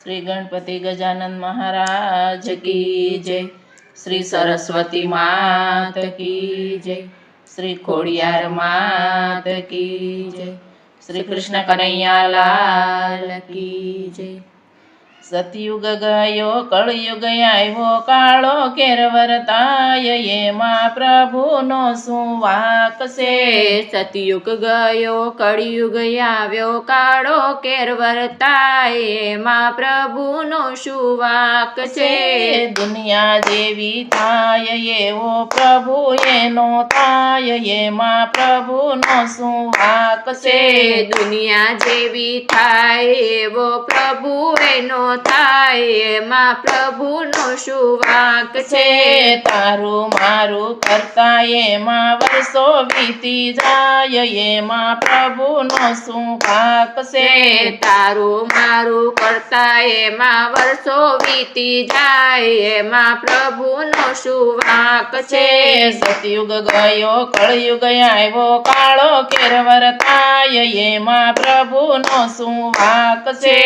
श्री गणपति गजानन महाराज की जय। श्री सरस्वती मात की जय। श्री खोड़ियार मात की जय। श्री कृष्ण कन्हैया लाल की जय। सतयुग गयो कलयुग આવ્યો કાળો કેર વર્તાય એમાં પ્રભુનો શું વાક છે। સતયુગ ગયો કળિયુગ આવ્યો કાળો કેર વર્તાય એમાં પ્રભુનો શું વાક છે। દુનિયા જેવી થાય એવો પ્રભુ એનો થાય એમાં પ્રભુનો શું વાક છે। દુનિયા જેવી થાય એવો પ્રભુ એનો થાય એમાં પ્રભુનો શું વાક છે। તારું મારું કરતા એમાં વર્ષો વીતી જાય એમાં પ્રભુનો શું વાક છે। તારું મારું કરતા એમાં વર્ષો વીતી જાય એમાં પ્રભુનો શું વાક છે। સતયુગ ગયો કળયુગ આવ્યો કાળો કેર વર્તાય એમાં પ્રભુનો શું વાક છે।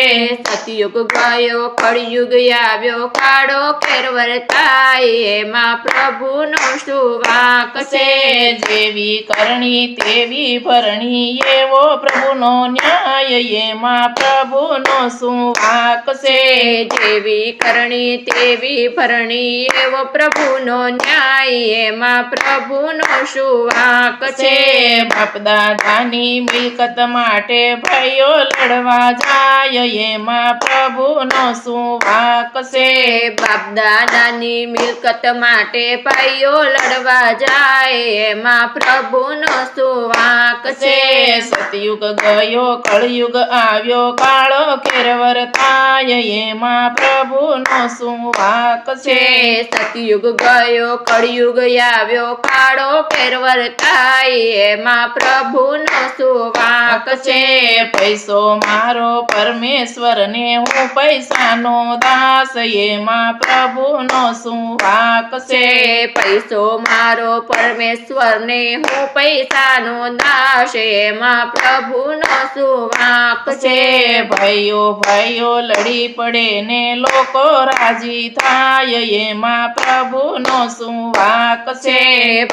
સતયુગ ગયો કળયુગ આવ્યો કાળો કેર વર્તાય એમાં પ્રભુનો શું વાક છે। જેવી કરણી તેવી ભરણી એવો પ્રભુનો ન્યાય એમાં પ્રભુનો શું વાક છે। જેવી કરણી તેવી ભરણી એવો પ્રભુનો ન્યાય એમાં પ્રભુનો શું વાક છે। બાપ દાદાની મિલકત માટે ભાઈઓ લડવા જાય એમાં પ્રભુનો શું વાક છે। બાપ દાદાની મિલકત માટે ભાઈઓ લડવા જાય એમાં પ્રભુનો શું વાક છે। સતયુગ ગયો કળયુગ આવ્યો કાળો કેર વર્તાય એમાં પ્રભુનો શું વાક છે। સતયુગ ગયો કળયુગ આવ્યો કાળો કેર વર્તાય એમાં પ્રભુનો શું વાક છે। પૈસો મારો પરમેશ્વરને હું પૈસાનો દાસ એમાં પ્રભુનો શું વાક છે। પૈસો મારો પરમેશ્વરને હું પૈસાનો દાસ એમાં પ્રભુનો શું વાક છે। ભાઈઓ ભાઈઓ લડી પડે ને લોકો રાજી થાય એમાં પ્રભુનો શું વાક છે।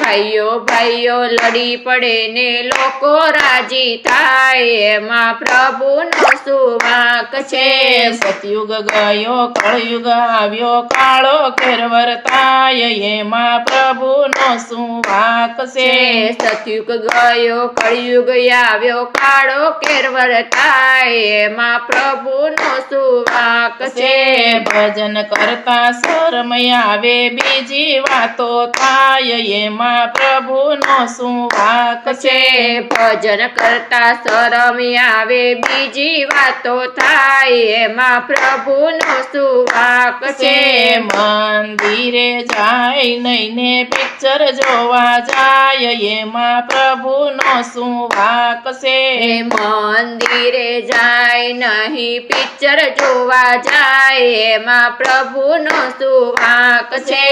ભાઈઓ ભાઈઓ લડી પડે ને લોકો રાજી થાય એમાં પ્રભુનો શું વાક છે। સતયુગ ગયો કળયુગ આવ્યો કાળો કેર વર્તાય એમાં પ્રભુનો શું વાક છે। સતયુગ ગયો કળયુગ આવ્યો કાળો કેર વર્તાય એમાં પ્રભુનો શું વાક છે। ભજન કરતા શરમ આવે બીજી વાતો થાય એમાં પ્રભુનો શું વાક છે। ભજન કરતા શરમ આવે બીજી વાતો થાય એમાં પ્રભુનો શું વાક છે। મંદિરે જાય નહીં ને પિક્ચર જોવા જાય એમાં પ્રભુનો શું વાક છે। મંદિરે જાય નહીં પિક્ચર જોવા જાય એમાં પ્રભુનો શું વાક છે।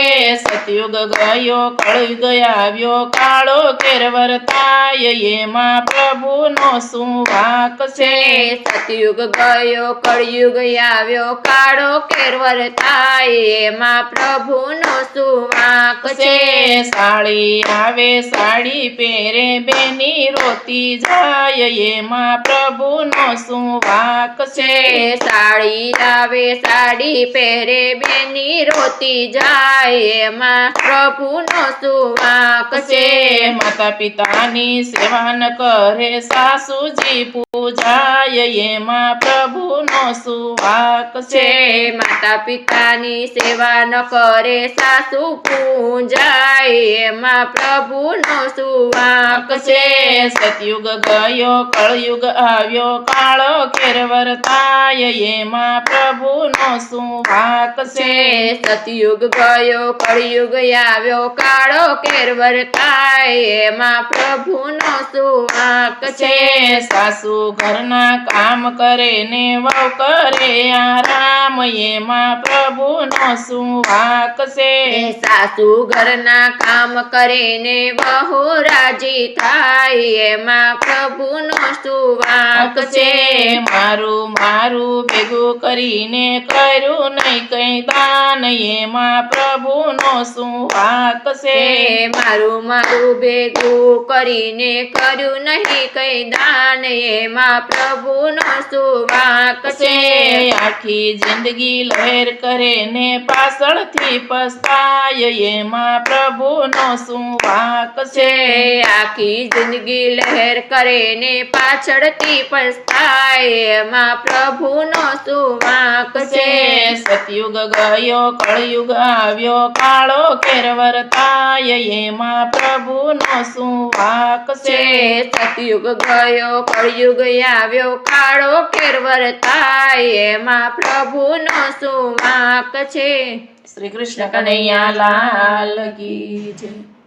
સતયુગ ગયો કળયુગ આવ્યો કાળો કેર વર્તાય એમાં પ્રભુનો શું વાક છે। સતયુગ ગયો કળયુગ આવ્યો કાળો કેર વર્તાય એમાં પ્રભુનો શું વાક છે। સાડી આવે સાડી પહેરે બેની રોતી જાય એમાં પ્રભુનો શું વાક છે। સાડી આવે સાડી પહેરે બેની રોતી જાય એમાં પ્રભુનો શું વાક છે। માતા પિતાની સેવા ન કરે સાસુજી પૂજાય એમાં પ્રભુનો શું વાક છે। માતા પિતાની સેવા ન કરે સાસુ પૂજાય એમાં પ્રભુનો શું વાક છે। સતયુગ ગયો કળયુગ આવ્યો કાળો કેર વર્તાય એમાં પ્રભુનો શું વાક છે। સતયુગ ગયો કળયુગ આવ્યો કાળો કેર વર્તાય એમાં પ્રભુનો શું વાક છે। સાસુ ઘરના કામ કરે ને વહુ કરે આરામ એમાં પ્રભુનો શું વાંક છે? સાસુ ઘરના કામ કરે ને વહુ રાજી થાય એમાં પ્રભુનો શું વાંક છે? મારું મારું ભેગું કરીને કર્યું નહીં કઈ દાન એમાં પ્રભુનો શું વાંક છે? મારું મારું ભેગું કરીને કર્યું નહીં કઈ દાન એમાં પ્રભુનો શું વાંક છે? આખી જિંદગી લહેર કરે ને પાછળથી પસ્તાય એમાં પ્રભુનો શું વાંક છે? આખી જિંદગી લહેર કરે ને પાછળથી પસ્તાય એમાં પ્રભુનો શું વાંક છે? સતયુગ ગયો કળયુગ આવ્યો કાળો કેર વર્તાય એમાં પ્રભુનો શું વાંક છે? સતયુગ ગયો કળયુગ આવ્યો કાળો કેર વર્તાય એમાં પ્રભુનો શું વાંક છે? શ્રી કૃષ્ણ કનૈયા લાલ કી જય.